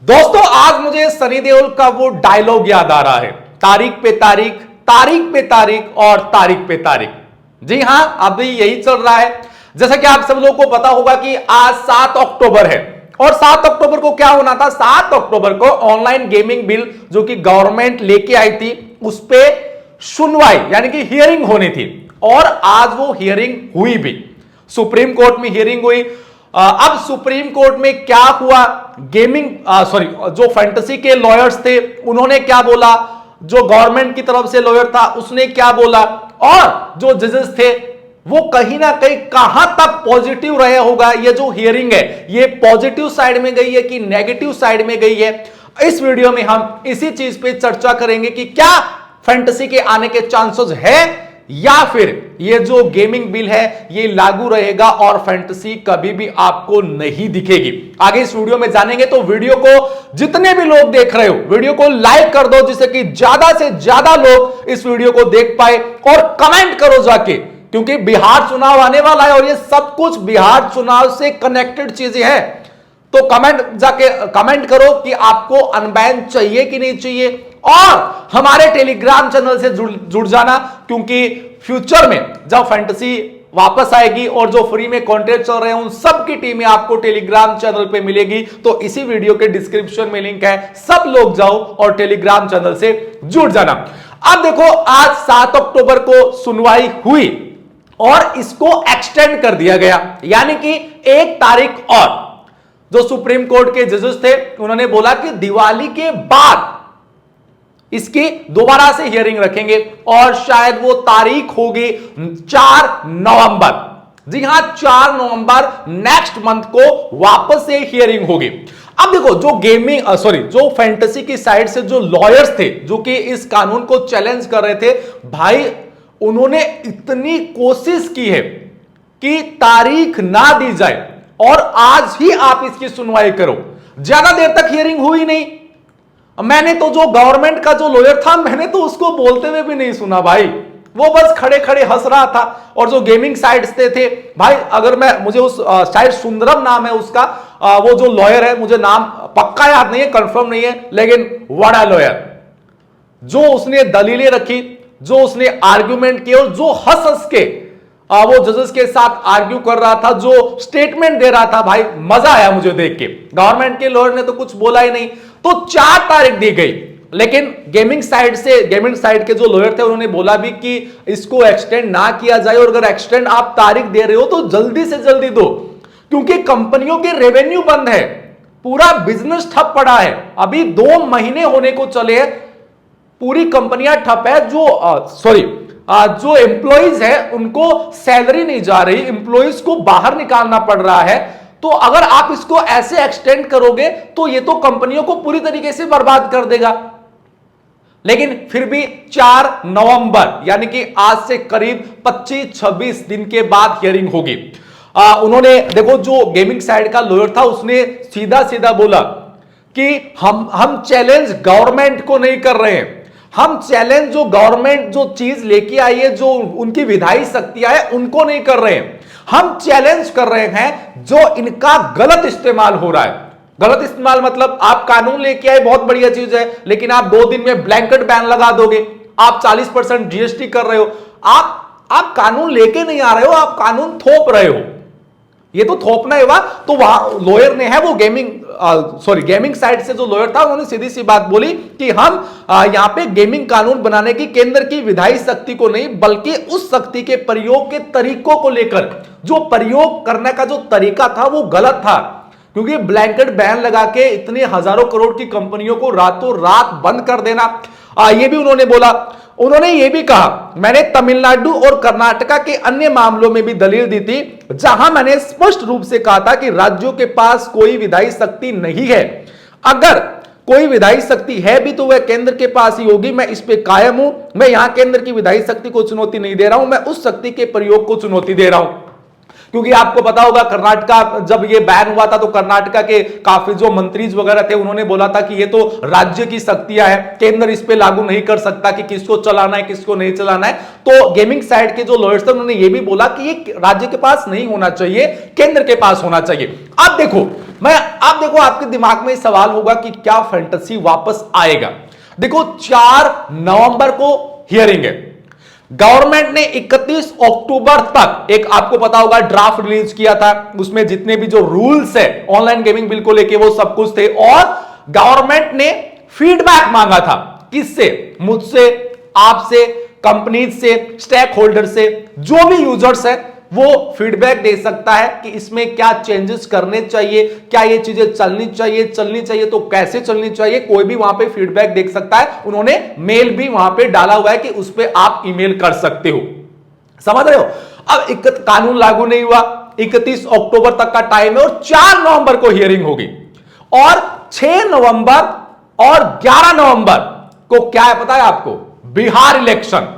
दोस्तों आज मुझे सनी देओल का वो डायलॉग याद आ रहा है, तारीख पे तारीख, तारीख पे तारीख और तारीख पे तारीख। जी हां, अभी यही चल रहा है। जैसा कि आप सब लोगों को पता होगा कि आज 7 अक्टूबर है और 7 अक्टूबर को क्या होना था, 7 अक्टूबर को ऑनलाइन गेमिंग बिल जो कि गवर्नमेंट लेके आई थी उस पे सुनवाई यानी कि हियरिंग होनी थी और आज वो हियरिंग हुई भी। सुप्रीम कोर्ट में हियरिंग हुई। अब सुप्रीम कोर्ट में क्या हुआ, जो फैंटेसी के लॉयर्स थे उन्होंने क्या बोला, जो गवर्नमेंट की तरफ से लॉयर था उसने क्या बोला और जो जजेस थे वो कहीं ना कहीं कहां तक पॉजिटिव रहे होगा। ये जो हियरिंग है ये पॉजिटिव साइड में गई है कि नेगेटिव साइड में गई है, इस वीडियो में हम इसी चीज पे चर्चा करेंगे कि क्या फैंटेसी के आने के चांसेस है या फिर ये जो गेमिंग बिल है ये लागू रहेगा और फैंटेसी कभी भी आपको नहीं दिखेगी। आगे इस वीडियो में जानेंगे, तो वीडियो को जितने भी लोग देख रहे हो वीडियो को लाइक कर दो जिससे कि ज्यादा से ज्यादा लोग इस वीडियो को देख पाए और कमेंट करो जाके, क्योंकि बिहार चुनाव आने वाला है और ये सब कुछ बिहार चुनाव से कनेक्टेड चीजें हैं। तो कमेंट करो कि आपको अनबैन चाहिए कि नहीं चाहिए और हमारे टेलीग्राम चैनल से जुड़ जाना, क्योंकि फ्यूचर में जब फैंटेसी वापस आएगी और जो फ्री में कंटेंट चल रहे हैं उन सब की टीमें आपको टेलीग्राम चैनल पे मिलेगी। तो इसी वीडियो के डिस्क्रिप्शन में लिंक है, सब लोग जाओ और टेलीग्राम चैनल से जुड़ जाना। अब देखो आज 7 अक्टूबर को सुनवाई हुई और इसको एक्सटेंड कर दिया गया, यानी कि 1 तारीख और। जो सुप्रीम कोर्ट के जजेस थे उन्होंने बोला कि दिवाली के बाद इसकी दोबारा से हियरिंग रखेंगे और शायद वो तारीख होगी 4 नवंबर। जी हां, 4 नवंबर नेक्स्ट मंथ को वापस से हियरिंग होगी। अब देखो जो फैंटेसी की साइड से जो लॉयर्स थे जो कि इस कानून को चैलेंज कर रहे थे, भाई उन्होंने इतनी कोशिश की है कि तारीख ना दी जाए और आज ही आप इसकी सुनवाई करो। ज्यादा देर तक हियरिंग हुई नहीं। मैंने तो जो गवर्नमेंट का जो लॉयर था मैंने तो उसको बोलते हुए भी नहीं सुना भाई, वो बस खड़े खड़े हंस रहा था। और जो गेमिंग साइड से थे भाई, अगर मुझे उस शायद सुंदरम नाम है उसका, वो जो लॉयर है, मुझे नाम पक्का याद नहीं है, कंफर्म नहीं है, लेकिन बड़ा लॉयर, जो उसने दलीलें रखी, जो उसने आर्ग्यूमेंट किए और जो हंस हंस के वो जजेस के साथ आर्ग्यू कर रहा था, जो स्टेटमेंट दे रहा था, भाई मजा आया मुझे देख के। गवर्नमेंट के लॉयर ने तो कुछ बोला ही नहीं। तो 4 तारीख दी गई, लेकिन गेमिंग साइड के जो लॉयर थे उन्होंने बोला भी कि इसको एक्सटेंड ना किया जाए और अगर एक्सटेंड आप तारीख दे रहे हो तो जल्दी से जल्दी दो, क्योंकि कंपनियों के रेवेन्यू बंद है, पूरा बिजनेस ठप पड़ा है। अभी 2 महीने होने को चले हैं, पूरी कंपनियां ठप है। जो एम्प्लॉइज है उनको सैलरी नहीं जा रही, एम्प्लॉइज को बाहर निकालना पड़ रहा है। तो अगर आप इसको ऐसे एक्सटेंड करोगे तो ये तो कंपनियों को पूरी तरीके से बर्बाद कर देगा। लेकिन फिर भी 4 नवंबर यानी कि आज से करीब 25-26 दिन के बाद हियरिंग होगी। उन्होंने देखो, जो गेमिंग साइड का लॉयर था उसने सीधा सीधा बोला कि हम चैलेंज गवर्नमेंट को नहीं कर रहे हैं, हम चैलेंज जो गवर्नमेंट जो चीज लेके आई है, जो उनकी विधायी शक्तियां है उनको नहीं कर रहे हैं, हम चैलेंज कर रहे हैं जो इनका गलत इस्तेमाल हो रहा है। गलत इस्तेमाल मतलब आप कानून लेके आए, बहुत बढ़िया चीज है, लेकिन आप 2 दिन में ब्लैंकेट बैन लगा दोगे, आप 40% जीएसटी कर रहे हो, आप कानून लेके नहीं आ रहे हो, आप कानून थोप रहे हो। ये तो थोपना हुआ। तो वहां लॉयर ने है वो गेमिंग साइड से जो लॉयर था उन्होंने सीधी सी बात बोली कि हम यहां पे गेमिंग कानून बनाने की केंद्र की विधायी शक्ति को नहीं, बल्कि उस शक्ति के प्रयोग के तरीकों को लेकर, जो प्रयोग करने का जो तरीका था वो गलत था, क्योंकि ब्लैंकेट बैन लगा के इतने हजारों करोड़ की कंपनियों को रातों रात बंद कर देना, ये भी उन्होंने बोला। उन्होंने ये भी कहा, मैंने तमिलनाडु और कर्नाटका के अन्य मामलों में भी दलील दी थी जहां मैंने स्पष्ट रूप से कहा था कि राज्यों के पास कोई विधायी शक्ति नहीं है, अगर कोई विधायी शक्ति है भी तो वह केंद्र के पास ही होगी। मैं इस पे कायम हूं, मैं यहां केंद्र की विधायी शक्ति को चुनौती नहीं दे रहा हूं, मैं उस शक्ति के प्रयोग को चुनौती दे रहा हूं। क्योंकि आपको पता होगा कर्नाटका जब ये बैन हुआ था तो कर्नाटका के काफी जो मंत्री वगैरह थे उन्होंने बोला था कि ये तो राज्य की शक्तियां है, केंद्र इस पे लागू नहीं कर सकता कि किसको चलाना है किसको नहीं चलाना है। तो गेमिंग साइड के जो लॉयर्स थे उन्होंने ये भी बोला कि ये राज्य के पास नहीं होना चाहिए, केंद्र के पास होना चाहिए। अब देखो आपके दिमाग में सवाल होगा कि क्या फैंटेसी वापस आएगा। देखो 4 नवंबर को हियरिंग है, गवर्नमेंट ने 31 अक्टूबर तक एक आपको पता होगा ड्राफ्ट रिलीज किया था, उसमें जितने भी जो रूल्स है ऑनलाइन गेमिंग बिल को लेके वो सब कुछ थे, और गवर्नमेंट ने फीडबैक मांगा था किससे, मुझसे, आपसे, कंपनीज से, स्टेक होल्डर से, जो भी यूजर्स है वो फीडबैक दे सकता है कि इसमें क्या चेंजेस करने चाहिए, क्या ये चीजें चलनी चाहिए तो कैसे चलनी चाहिए, कोई भी वहां पे फीडबैक देख सकता है। उन्होंने मेल भी वहां पे डाला हुआ है कि उस पे आप ईमेल कर सकते हो, समझ रहे हो। अब कानून लागू नहीं हुआ, 31 अक्टूबर तक का टाइम है और 4 नवंबर को हियरिंग होगी, और 6 नवंबर और 11 नवंबर को क्या है पता है आपको, बिहार इलेक्शन।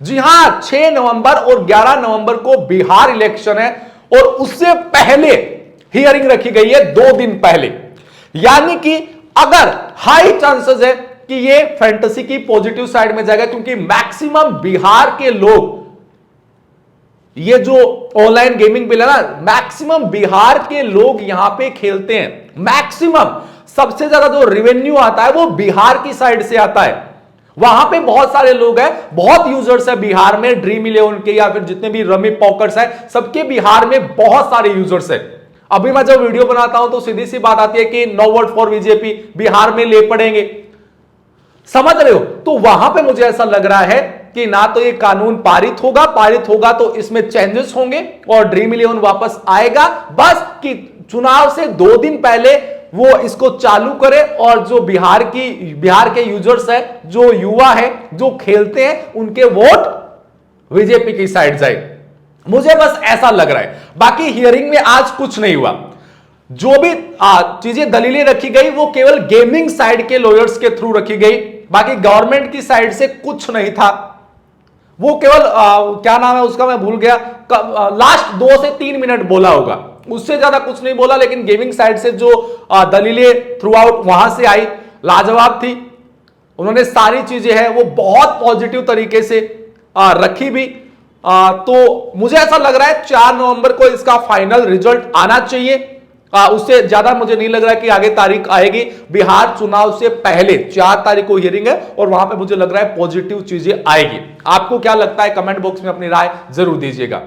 जी हां, 6 नवंबर और 11 नवंबर को बिहार इलेक्शन है, और उससे पहले हियरिंग रखी गई है 2 दिन पहले। यानी कि अगर हाई चांसेस है कि ये फैंटेसी की पॉजिटिव साइड में जाएगा, क्योंकि मैक्सिमम बिहार के लोग, ये जो ऑनलाइन गेमिंग बिल है ना, मैक्सिमम बिहार के लोग यहां पे खेलते हैं। मैक्सिमम सबसे ज्यादा जो रेवेन्यू आता है वो बिहार की साइड से आता है, वहां पे बहुत सारे लोग हैं, बहुत यूजर्स है बिहार में, ड्रीम इलेवन के या फिर जितने भी रमी पॉकर्स है, सबके बिहार में बहुत सारे यूजर्स है। अभी मैं जब वीडियो बनाता हूं तो सीधी सी बात आती है कि no vote for BJP Bihar में ले पड़ेंगे, समझ रहे हो। तो वहां पे मुझे ऐसा लग रहा है कि ना तो ये कानून पारित होगा तो इसमें चेंजेस होंगे और ड्रीम इलेवन वापस आएगा, बस कि चुनाव से 2 दिन पहले वो इसको चालू करे, और जो बिहार के यूजर्स है, जो युवा है, जो खेलते हैं, उनके वोट बीजेपी की साइड जाए। मुझे बस ऐसा लग रहा है। बाकी हियरिंग में आज कुछ नहीं हुआ, जो भी चीजें दलीलें रखी गई वो केवल गेमिंग साइड के लॉयर्स के थ्रू रखी गई, बाकी गवर्नमेंट की साइड से कुछ नहीं था। वो केवल क्या नाम है उसका मैं भूल गया, लास्ट 2 से 3 मिनट बोला होगा, उससे ज्यादा कुछ नहीं बोला। लेकिन गेमिंग साइड से जो दलीलें थ्रू आउट वहां से आई, लाजवाब थी। उन्होंने सारी चीजें हैं वो बहुत पॉजिटिव तरीके से रखी भी। तो मुझे ऐसा लग रहा है 4 नवंबर को इसका फाइनल रिजल्ट आना चाहिए। उससे ज्यादा मुझे नहीं लग रहा है कि आगे तारीख आएगी। बिहार चुनाव से पहले 4 तारीख को हियरिंग है, और वहां पे मुझे लग रहा है पॉजिटिव चीजें आएगी। आपको क्या लगता है, कमेंट बॉक्स में अपनी राय जरूर दीजिएगा।